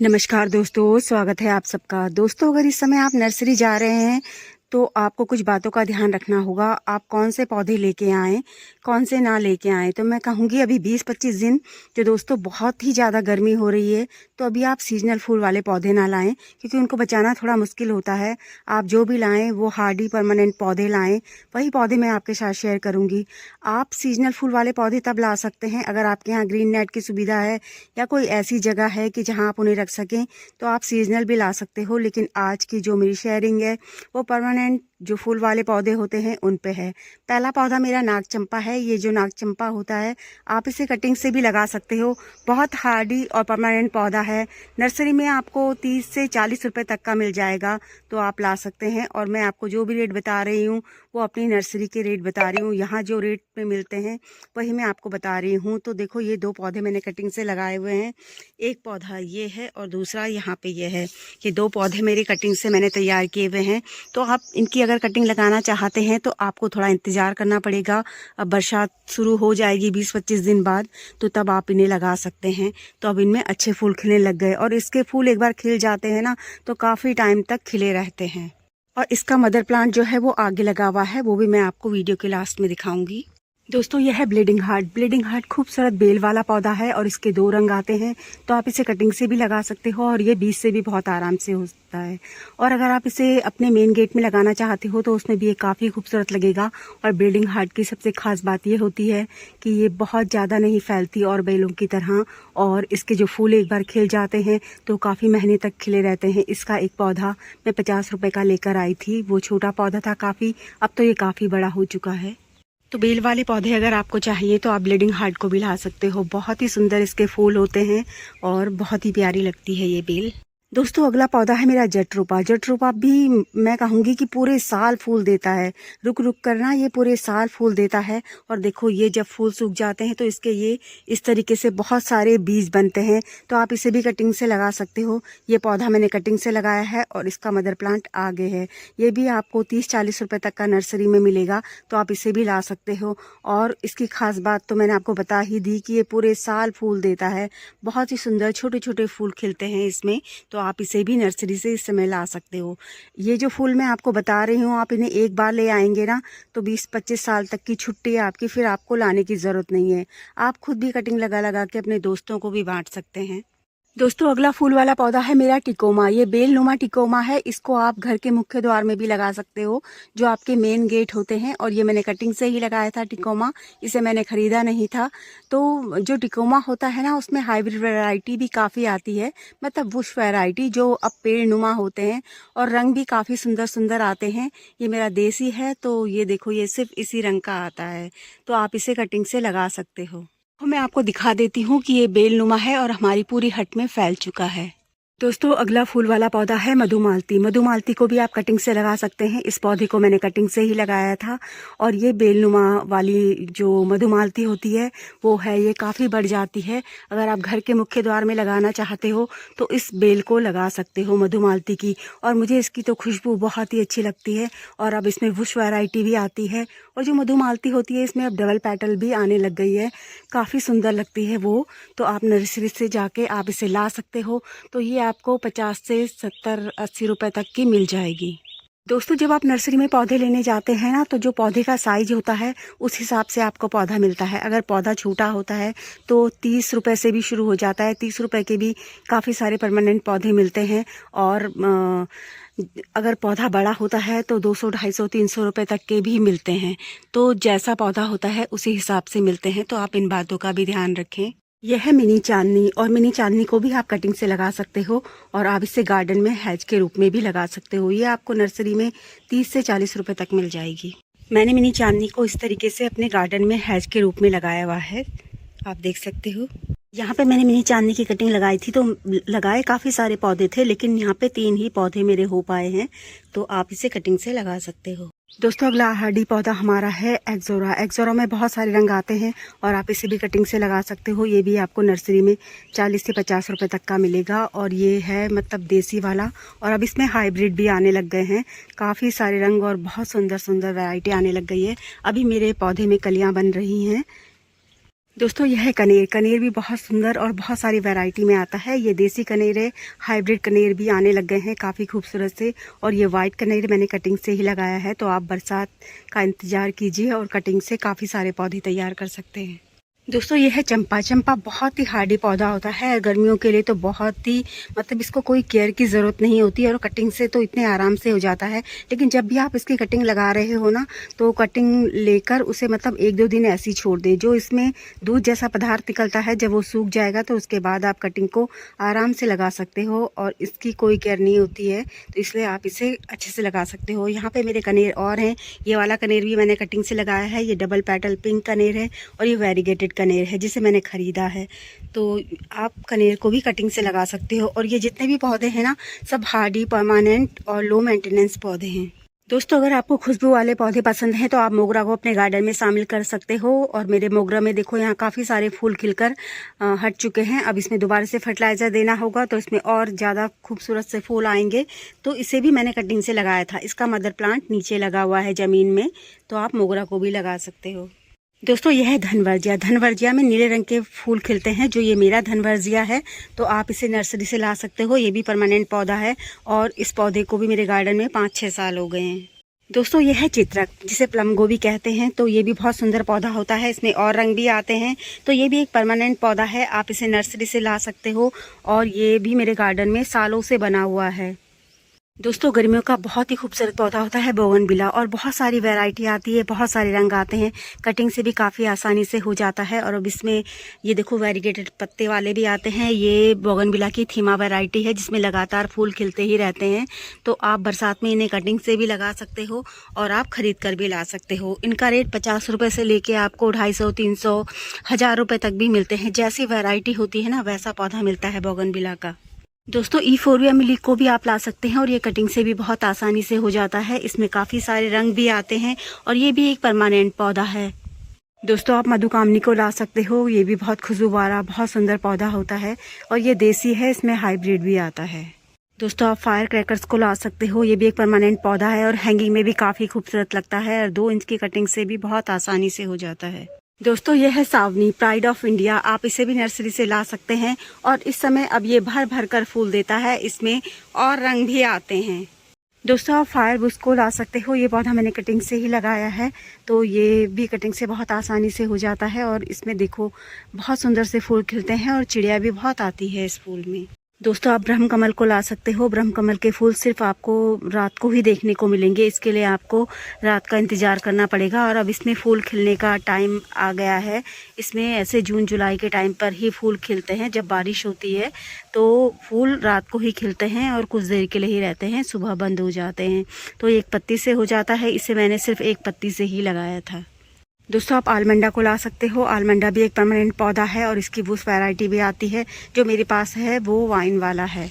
नमस्कार दोस्तों, स्वागत है आप सबका। दोस्तों, अगर इस समय आप नर्सरी जा रहे हैं तो आपको कुछ बातों का ध्यान रखना होगा। आप कौन से पौधे लेके आएँ, कौन से ना लेके आएँ। तो मैं कहूँगी अभी 20-25 दिन जो दोस्तों बहुत ही ज़्यादा गर्मी हो रही है, तो अभी आप सीजनल फूल वाले पौधे ना लाएँ, क्योंकि उनको बचाना थोड़ा मुश्किल होता है। आप जो भी लाएँ वो हार्डी परमानेंट पौधे लाएँ, वही पौधे मैं आपके साथ शेयर करूँगी। आप सीजनल फूल वाले पौधे तब ला सकते हैं अगर आपके यहाँ ग्रीन नेट की सुविधा है या कोई ऐसी जगह है कि जहाँ आप उन्हें रख सकें, तो आप सीजनल भी ला सकते हो। लेकिन आज की जो मेरी शेयरिंग है वो परमानेंट जो फूल वाले पौधे होते हैं उन पे है। पहला पौधा मेरा नाग चंपा है। ये जो नाग चंपा होता है आप इसे कटिंग से भी लगा सकते हो। बहुत हार्डी और परमानेंट पौधा है। नर्सरी में आपको 30 से 40 रुपए तक का मिल जाएगा, तो आप ला सकते हैं। और मैं आपको जो भी रेट बता रही हूँ वो अपनी नर्सरी के रेट बता रही हूँ। यहाँ जो रेट में मिलते हैं वही मैं आपको बता रही हूँ। तो देखो, ये 2 पौधे मैंने कटिंग से लगाए हुए हैं। एक पौधा ये है और दूसरा यहाँ पे ये है। ये 2 पौधे मेरी कटिंग से मैंने तैयार किए हुए हैं। तो आप इनकी अगर कटिंग लगाना चाहते हैं तो आपको थोड़ा इंतज़ार करना पड़ेगा। अब बरसात शुरू हो जाएगी 20-25 दिन बाद, तो तब आप इन्हें लगा सकते हैं। तो अब इनमें अच्छे फूल खिलने लग गए, और इसके फूल एक बार खिल जाते हैं ना तो काफ़ी टाइम तक खिले रहते हैं। और इसका मदर प्लांट जो है वो आगे लगा हुआ है, वो भी मैं आपको वीडियो के लास्ट में दिखाऊंगी। दोस्तों, यह है ब्लीडिंग हार्ट। ब्लीडिंग हार्ट खूबसूरत बेल वाला पौधा है और इसके 2 रंग आते हैं। तो आप इसे कटिंग से भी लगा सकते हो और ये बीज से भी बहुत आराम से होता है। और अगर आप इसे अपने मेन गेट में लगाना चाहते हो तो उसमें भी ये काफ़ी खूबसूरत लगेगा। और ब्लीडिंग हार्ट की सबसे खास बात ये होती है कि ये बहुत ज़्यादा नहीं फैलती और बेलों की तरह, और इसके जो फूल एक बार खिल जाते हैं तो काफ़ी महीने तक खिले रहते हैं। इसका एक पौधा मैं 50 रुपये का लेकर आई थी। वो छोटा पौधा था काफ़ी, अब तो ये काफ़ी बड़ा हो चुका है। तो बेल वाले पौधे अगर आपको चाहिए तो आप ब्लीडिंग हार्ट को भी ला सकते हो। बहुत ही सुंदर इसके फूल होते हैं और बहुत ही प्यारी लगती है ये बेल। दोस्तों, अगला पौधा है मेरा जटरूपा। जटरूपा भी मैं कहूँगी कि पूरे साल फूल देता है। रुक रुक करना ये पूरे साल फूल देता है। और देखो, ये जब फूल सूख जाते हैं तो इसके ये इस तरीके से बहुत सारे बीज बनते हैं। तो आप इसे भी कटिंग से लगा सकते हो। ये पौधा मैंने कटिंग से लगाया है और इसका मदर प्लांट आगे है। ये भी आपको 30-40 रुपये तक का नर्सरी में मिलेगा, तो आप इसे भी ला सकते हो। और इसकी खास बात तो मैंने आपको बता ही दी कि ये पूरे साल फूल देता है। बहुत ही सुंदर छोटे छोटे फूल खिलते हैं इसमें। तो आप इसे भी नर्सरी से इस समय ला सकते हो। ये जो फूल मैं आपको बता रही हूँ, आप इन्हें एक बार ले आएंगे ना तो 20-25 साल तक की छुट्टी है आपकी, फिर आपको लाने की ज़रूरत नहीं है। आप खुद भी कटिंग लगा लगा के अपने दोस्तों को भी बांट सकते हैं। दोस्तों, अगला फूल वाला पौधा है मेरा टिकोमा। ये बेलनुमा टिकोमा है। इसको आप घर के मुख्य द्वार में भी लगा सकते हो, जो आपके मेन गेट होते हैं। और ये मैंने कटिंग से ही लगाया था टिकोमा, इसे मैंने खरीदा नहीं था। तो जो टिकोमा होता है ना, उसमें हाइब्रिड वैरायटी भी काफ़ी आती है, मतलब बुश वैरायटी जो अब पेड़ नुमा होते हैं और रंग भी काफ़ी सुंदर सुंदर आते हैं। ये मेरा देसी है, तो ये देखो, ये सिर्फ इसी रंग का आता है। तो आप इसे कटिंग से लगा सकते हो। तो मैं आपको दिखा देती हूँ कि ये बेलनुमा है और हमारी पूरी हट में फैल चुका है। दोस्तों, अगला फूल वाला पौधा है मधुमालती। मधुमालती को भी आप कटिंग से लगा सकते हैं। इस पौधे को मैंने कटिंग से ही लगाया था। और ये बेलनुमा वाली जो मधुमालती होती है वो है, ये काफ़ी बढ़ जाती है। अगर आप घर के मुख्य द्वार में लगाना चाहते हो तो इस बेल को लगा सकते हो, मधुमालती की। और मुझे इसकी तो खुशबू बहुत ही अच्छी लगती है। और अब इसमें बुश वैरायटी भी आती है। और जो मधुमालती होती है इसमें अब डबल पेटल भी आने लग गई है, काफ़ी सुंदर लगती है वो। तो आप नर्सरी से जाके आप इसे ला सकते हो। तो ये आपको 50 से 70-80 रुपए तक की मिल जाएगी। दोस्तों, जब आप नर्सरी में पौधे लेने जाते हैं ना, तो जो पौधे का साइज होता है उस हिसाब से आपको पौधा मिलता है। अगर पौधा छोटा होता है तो 30 रुपए से भी शुरू हो जाता है। 30 रुपए के भी काफ़ी सारे परमानेंट पौधे मिलते हैं। और अगर पौधा बड़ा होता है तो 200, 250, 300 रुपए तक के भी मिलते हैं। तो जैसा पौधा होता है उसी हिसाब से मिलते हैं। तो आप इन बातों का भी ध्यान रखें। यह है मिनी चांदनी। और मिनी चांदनी को भी आप कटिंग से लगा सकते हो और आप इसे गार्डन में हैज के रूप में भी लगा सकते हो। ये आपको नर्सरी में 30 से 40 रुपए तक मिल जाएगी। मैंने मिनी चांदनी को इस तरीके से अपने गार्डन में हैज के रूप में लगाया हुआ है, आप देख सकते हो। यहाँ पे मैंने मिनी चांदनी की कटिंग लगाई थी, तो लगाए काफ़ी सारे पौधे थे, लेकिन यहाँ पे 3 ही पौधे मेरे हो पाए हैं। तो आप इसे कटिंग से लगा सकते हो। दोस्तों, अगला हार्डी पौधा हमारा है एक्जोरा। एक्जोरा में बहुत सारे रंग आते हैं और आप इसे भी कटिंग से लगा सकते हो। ये भी आपको नर्सरी में 40 से 50 रुपए तक का मिलेगा। और ये है मतलब देसी वाला। और अब इसमें हाइब्रिड भी आने लग गए हैं, काफ़ी सारे रंग और बहुत सुंदर सुंदर वैरायटी आने लग गई है। अभी मेरे पौधे में कलियाँ बन रही हैं। दोस्तों यह है कनेर। कनेर भी बहुत सुंदर और बहुत सारी वैरायटी में आता है। ये देसी कनेर है, हाइब्रिड कनेर भी आने लग गए हैं काफ़ी खूबसूरत से। और ये वाइट कनेर मैंने कटिंग से ही लगाया है, तो आप बरसात का इंतज़ार कीजिए और कटिंग से काफ़ी सारे पौधे तैयार कर सकते हैं। दोस्तों ये है चंपा। चंपा बहुत ही हार्डी पौधा होता है, गर्मियों के लिए तो बहुत ही मतलब इसको कोई केयर की ज़रूरत नहीं होती और कटिंग से तो इतने आराम से हो जाता है। लेकिन जब भी आप इसकी कटिंग लगा रहे हो ना, तो कटिंग लेकर उसे मतलब 1-2 दिन ऐसे ही छोड़ दें। जो इसमें दूध जैसा पदार्थ निकलता है, जब वो सूख जाएगा तो उसके बाद आप कटिंग को आराम से लगा सकते हो और इसकी कोई केयर नहीं होती है, तो इसलिए आप इसे अच्छे से लगा सकते हो। यहाँ पर मेरे कनेर और हैं। ये वाला कनेर भी मैंने कटिंग से लगाया है। ये डबल पेटल पिंक कनेर है और ये वेरीगेटेड कनेर है जिसे मैंने ख़रीदा है। तो आप कनेर को भी कटिंग से लगा सकते हो। और ये जितने भी पौधे हैं ना, सब हार्डी, परमानेंट और लो मेंटेनेंस पौधे हैं। दोस्तों अगर आपको खुशबू वाले पौधे पसंद हैं तो आप मोगरा को अपने गार्डन में शामिल कर सकते हो। और मेरे मोगरा में देखो यहाँ काफ़ी सारे फूल खिलकर हट चुके हैं। अब इसमें दोबारा से फर्टिलाइज़र देना होगा तो इसमें और ज़्यादा खूबसूरत से फूल आएंगे। तो इसे भी मैंने कटिंग से लगाया था। इसका मदर प्लांट नीचे लगा हुआ है ज़मीन में, तो आप मोगरा को भी लगा सकते हो। दोस्तों यह है धनवर्जिया। धनवर्जिया में नीले रंग के फूल खिलते हैं। जो ये मेरा धनवर्जिया है, तो आप इसे नर्सरी से ला सकते हो। ये भी परमानेंट पौधा है और इस पौधे को भी मेरे गार्डन में 5-6 साल हो गए हैं। दोस्तों यह है चित्रक, जिसे प्लम गोभी कहते हैं। तो ये भी बहुत सुंदर पौधा होता है। इसमें और रंग भी आते हैं। तो ये भी एक परमानेंट पौधा है, आप इसे नर्सरी से ला सकते हो और ये भी मेरे गार्डन में सालों से बना हुआ है। दोस्तों गर्मियों का बहुत ही खूबसूरत पौधा होता है बोगनविला, और बहुत सारी वैरायटी आती है, बहुत सारे रंग आते हैं। कटिंग से भी काफ़ी आसानी से हो जाता है। और अब इसमें ये देखो वेरीगेटेड पत्ते वाले भी आते हैं। ये बोगनविला की थीमा वैरायटी है जिसमें लगातार फूल खिलते ही रहते हैं। तो आप बरसात में इन्हें कटिंग से भी लगा सकते हो और आप ख़रीद कर भी ला सकते हो। इनका रेट 50 रुपये से लेके आपको 250, 300, 1000 रुपये तक भी मिलते हैं। जैसी वैरायटी होती है ना, वैसा पौधा मिलता है बोगनविला का। दोस्तों ईफोरिया मिली को भी आप ला सकते हैं और ये कटिंग से भी बहुत आसानी से हो जाता है। इसमें काफ़ी सारे रंग भी आते हैं और ये भी एक परमानेंट पौधा है। दोस्तों आप मधुकामनी को ला सकते हो। ये भी बहुत खुशबू वाला बहुत सुंदर पौधा होता है और ये देसी है, इसमें हाइब्रिड भी आता है। दोस्तों आप फायर क्रैकर्स को ला सकते हो। ये भी एक परमानेंट पौधा है और हैंगिंग में भी काफ़ी खूबसूरत लगता है और 2 इंच की कटिंग से भी बहुत आसानी से हो जाता है। दोस्तों यह है सावनी, प्राइड ऑफ इंडिया। आप इसे भी नर्सरी से ला सकते हैं और इस समय अब ये भर भर कर फूल देता है। इसमें और रंग भी आते हैं। दोस्तों आप फायर बुश को ला सकते हो। ये पौधा मैंने कटिंग से ही लगाया है, तो ये भी कटिंग से बहुत आसानी से हो जाता है। और इसमें देखो बहुत सुंदर से फूल खिलते हैं और चिड़िया भी बहुत आती है इस फूल में। दोस्तों आप ब्रह्म कमल को ला सकते हो। ब्रह्म कमल के फूल सिर्फ आपको रात को ही देखने को मिलेंगे। इसके लिए आपको रात का इंतज़ार करना पड़ेगा। और अब इसमें फूल खिलने का टाइम आ गया है। इसमें ऐसे जून जुलाई के टाइम पर ही फूल खिलते हैं। जब बारिश होती है तो फूल रात को ही खिलते हैं और कुछ देर के लिए ही रहते हैं, सुबह बंद हो जाते हैं। तो एक पत्ती से हो जाता है। इसे मैंने सिर्फ एक पत्ती से ही लगाया था। दोस्तों आप आलमंडा को ला सकते हो। आलमंडा भी एक परमानेंट पौधा है और इसकी बुश वैरायटी भी आती है। जो मेरे पास है वो वाइन वाला है।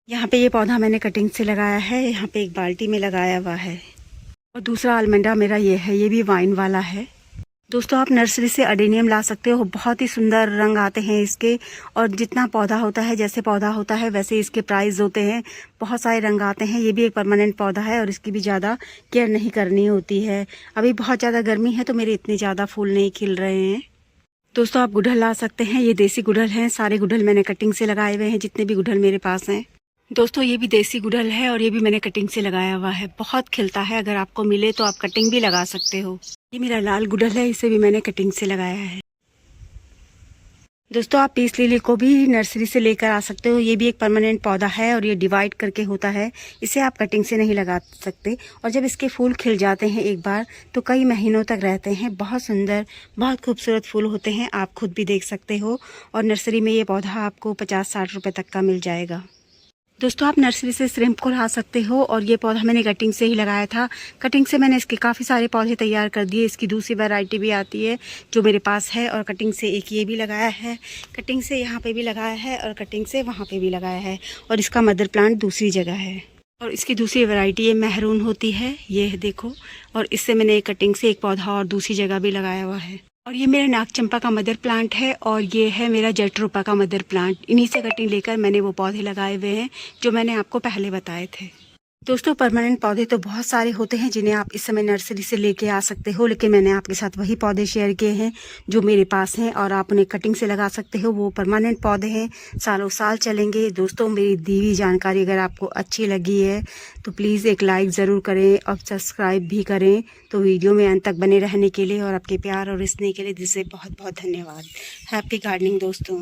यहाँ पे ये पौधा मैंने कटिंग से लगाया है। यहाँ पे एक बाल्टी में लगाया हुआ है। और दूसरा आलमंडा मेरा ये है, ये भी वाइन वाला है। दोस्तों आप नर्सरी से अडेनियम ला सकते हो। बहुत ही सुंदर रंग आते हैं इसके, और जितना पौधा होता है, जैसे पौधा होता है वैसे इसके प्राइस होते हैं। बहुत सारे रंग आते हैं। ये भी एक परमानेंट पौधा है और इसकी भी ज़्यादा केयर नहीं करनी होती है। अभी बहुत ज़्यादा गर्मी है तो मेरे इतने ज़्यादा फूल नहीं खिल रहे हैं। दोस्तों आप गुड़हल ला सकते हैं। ये देसी गुड़हल हैं। सारे गुड़हल मैंने कटिंग से लगाए हुए हैं, जितने भी गुड़हल मेरे पास हैं। दोस्तों ये भी देसी गुड़हल है और ये भी मैंने कटिंग से लगाया हुआ है। बहुत खिलता है, अगर आपको मिले तो आप कटिंग भी लगा सकते हो। ये मेरा लाल गुड़हल है, इसे भी मैंने कटिंग से लगाया है। दोस्तों आप पीस लिली को भी नर्सरी से लेकर आ सकते हो। ये भी एक परमानेंट पौधा है और ये डिवाइड करके होता है। इसे आप कटिंग से नहीं लगा सकते और जब इसके फूल खिल जाते हैं एक बार तो कई महीनों तक रहते हैं। बहुत सुंदर, बहुत खूबसूरत फूल होते हैं। आप खुद भी देख सकते हो। और नर्सरी में ये पौधा आपको 50-60 रुपये तक का मिल जाएगा। दोस्तों आप नर्सरी से श्रिम्प को ला सकते हो और ये पौधा मैंने कटिंग से ही लगाया था। कटिंग से मैंने इसके काफ़ी सारे पौधे तैयार कर दिए। इसकी दूसरी वैरायटी भी आती है जो मेरे पास है, और कटिंग से एक ये भी लगाया है, कटिंग से यहाँ पे भी लगाया है और कटिंग से वहाँ पे भी लगाया है। और इसका मदर प्लांट दूसरी जगह है। और इसकी दूसरी वैरायटी ये मेहरून होती है, ये देखो। और इससे मैंने एक कटिंग से एक पौधा और दूसरी जगह भी लगाया हुआ है। और ये मेरा नाग चंपा का मदर प्लांट है और ये है मेरा जेट्रोपा का मदर प्लांट। इन्हीं से कटिंग लेकर मैंने वो पौधे लगाए हुए हैं जो मैंने आपको पहले बताए थे। दोस्तों परमानेंट पौधे तो बहुत सारे होते हैं जिन्हें आप इस समय नर्सरी से लेके आ सकते हो, लेकिन मैंने आपके साथ वही पौधे शेयर किए हैं जो मेरे पास हैं और आप उन्हें कटिंग से लगा सकते हो। वो परमानेंट पौधे हैं, सालों साल चलेंगे। दोस्तों मेरी दी हुई जानकारी अगर आपको अच्छी लगी है तो प्लीज़ एक लाइक ज़रूर करें और सब्सक्राइब भी करें। तो वीडियो में अंत तक बने रहने के लिए और आपके प्यार और स्नेह के लिए दिल से बहुत बहुत धन्यवाद। हैप्पी गार्डनिंग दोस्तों।